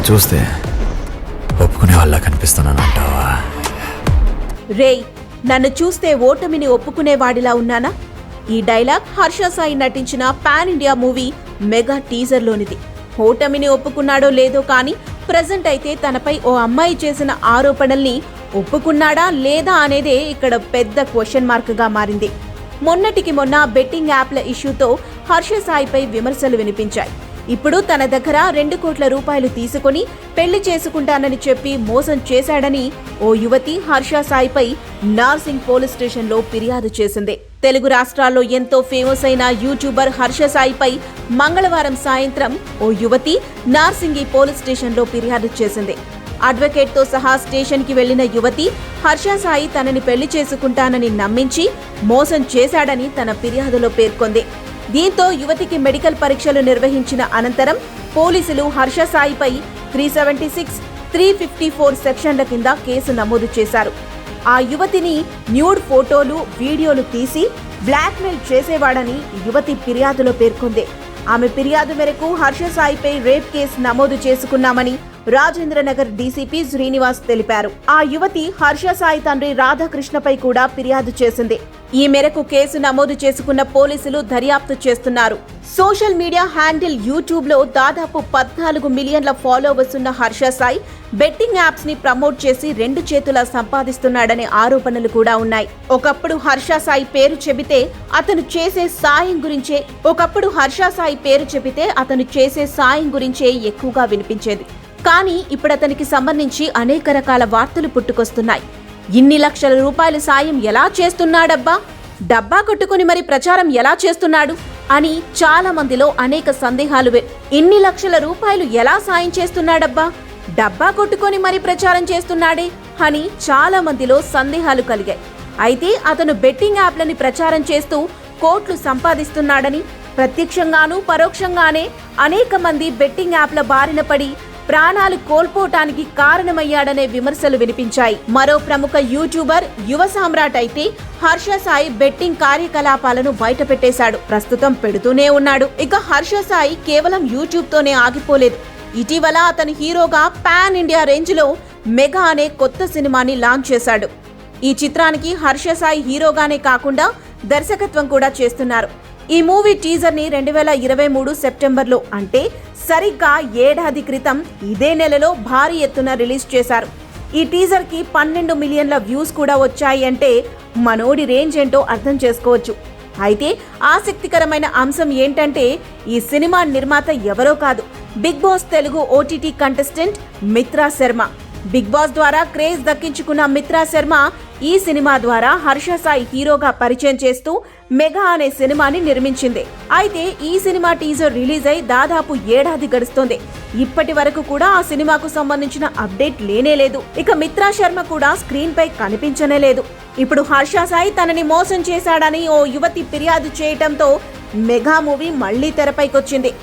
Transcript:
చూస్తే ఒప్పుకునే వాళ్ళ కనిపిస్తున్నానంటావా? రేయ్, నన్ను చూస్తే ఓటమిని ఒప్పుకునేవాడిలా ఉన్నానా? ఈ డైలాగ్ హర్ష సాయి నటించిన పాన్ ఇండియా మూవీ మెగా టీజర్లోనిది. ఓటమిని ఒప్పుకున్నాడో లేదో కానీ ప్రెజెంట్ అయితే తనపై ఓ అమ్మాయి చేసిన ఆరోపణల్ని ఒప్పుకున్నాడా లేదా అనేదే ఇక్కడ పెద్ద క్వశ్చన్ మార్క్గా మారింది. మొన్నటికి మొన్న బెట్టింగ్ యాప్ల ఇష్యూతో హర్ష సాయిపై విమర్శలు వినిపించాయి. ఇప్పుడు తన దగ్గర 2 కోట్ల రూపాయలు తీసుకుని పెళ్లి చేసుకుంటానని చెప్పి మోసం చేశాడని ఓ యువతి హర్ష సాయిపై నార్సింగ్ పోలీస్ స్టేషన్లో ఫిర్యాదు చేసింది. తెలుగు రాష్ట్రాల్లో ఎంతో ఫేమస్ అయిన యూట్యూబర్ హర్ష సాయిపై మంగళవారం సాయంత్రం ఓ యువతి నార్సింగి పోలీస్ స్టేషన్లో ఫిర్యాదు చేసింది. అడ్వకేట్తో సహా స్టేషన్కి వెళ్లిన యువతి హర్ష సాయి తనని పెళ్లి చేసుకుంటానని నమ్మించి మోసం చేశాడని తన ఫిర్యాదులో పేర్కొంది. దీంతో యువతికి మెడికల్ పరీక్షలు నిర్వహించిన అనంతరం పోలీసులు హర్ష సాయిపై 376, 354 సెక్షన్ల కింద కేసు నమోదు చేశారు. ఆ యువతిని న్యూడ్ ఫోటోలు, వీడియోలు తీసి బ్లాక్మెయిల్ చేసేవాడని యువతి ఫిర్యాదులో పేర్కొంది. ఆమె ఫిర్యాదు మేరకు హర్ష సాయిపై రేప్ కేసు నమోదు చేసుకున్నామని రాజేంద్రనగర్ డీసీపీ శ్రీనివాస్ తెలిపారు. ఆ యువతి హర్ష సాయి తండ్రి రాధాకృష్ణపై కూడా ఫిర్యాదు చేసింది. ఈ మేరకు కేసు నమోదు చేసుకున్న పోలీసులు దర్యాప్తు చేస్తున్నారు. సోషల్ మీడియా హ్యాండిల్ యూట్యూబ్ లో దాదాపు 14 మిలియన్ల ఫాలోవర్స్ ఉన్న హర్ష సాయి బెట్టింగ్ యాప్స్ ని ప్రమోట్ చేసి 2 చేతులా సంపాదిస్తున్నాడనే ఆరోపణలు కూడా ఉన్నాయి. ఒకప్పుడు హర్ష సాయి పేరు చెబితే అతను చేసే సాయం గురించే ఎక్కువగా వినిపించేది. కానీ ఇప్పుడు అతనికి సంబంధించి అనేక రకాల వార్తలు పుట్టుకొస్తున్నాయి. ఇన్ని లక్షల రూపాయల సాయం ఎలా చేస్తున్నాడబ్బా, డబ్బా కొట్టుకుని మరి ప్రచారం ఎలా చేస్తున్నాడు అని చాలా మందిలో అనేక సందేహాలు. ఇన్ని లక్షల రూపాయలు ఎలా సాయం చేస్తున్నాడబ్బా, డబ్బా కొట్టుకొని మరి ప్రచారం చేస్తున్నాడే అని చాలా మందిలో సందేహాలు కలిగాయి. అయితే అతను బెట్టింగ్ యాప్లని ప్రచారం చేస్తూ కోట్లు సంపాదిస్తున్నాడని, ప్రత్యక్షంగానూ పరోక్షంగానే అనేక మంది బెట్టింగ్ యాప్ల బారిన పడి ప్రాణాలు కోల్పోవటానికి కారణమయ్యాడనే విమర్శలు వినిపించాయి. మరో ప్రముఖ యూట్యూబర్ యువ సామ్రాట్ అయితే హర్ష సాయి బెట్టింగ్ కార్యకలాపాలను బయటపెట్టేశాడు. ప్రస్తుతం పెడుతూనే ఉన్నాడు. ఇక హర్ష సాయి కేవలం యూట్యూబ్ తోనే ఆగిపోలేదు. ఇటీవల అతను హీరోగా పాన్ ఇండియా రేంజ్ లో మెగా అనే కొత్త సినిమాని లాంచ్ చేశాడు. ఈ చిత్రానికి హర్ష సాయి హీరోగానే కాకుండా దర్శకత్వం కూడా చేస్తున్నారు. ఈ మూవీ టీజర్ ని 2023 సెప్టెంబర్లో అంటే సరిగ్గా ఏడాది క్రితం ఇదే నెలలో భారీ ఎత్తున రిలీజ్ చేశారు. ఈ టీజర్ కి 12 మిలియన్ల వ్యూస్ కూడా వచ్చాయి అంటే మనోడి రేంజ్ ఏంటో అర్థం చేసుకోవచ్చు. అయితే ఆసక్తికరమైన అంశం ఏంటంటే ఈ సినిమా నిర్మాత ఎవరో కాదు, Bigg Boss Telugu OTT contestant Mitra Sharma. Bigg Boss ద్వారా క్రేజ్ దక్కించుకున్న మిత్రా శర్మ ఈ సినిమా ద్వారా హర్ష సాయి హీరోగా పరిచయం చేస్తూ మెగా అనే సినిమాని నిర్మించింది. అయితే ఈ సినిమా టీజర్ రిలీజ్ అయి దాదాపు ఏడాది గడుస్తోంది. ఇప్పటి వరకు కూడా ఆ సినిమాకు సంబంధించిన అప్డేట్ లేనే లేదు. ఇక మిత్రా శర్మ కూడా స్క్రీన్ పై కనిపించనే లేదు. ఇప్పుడు హర్ష సాయి తనని మోసం చేశాడని ఓ యువతి ఫిర్యాదు చేయటంతో మెగా మూవీ మళ్లీ తెరపైకొచ్చింది.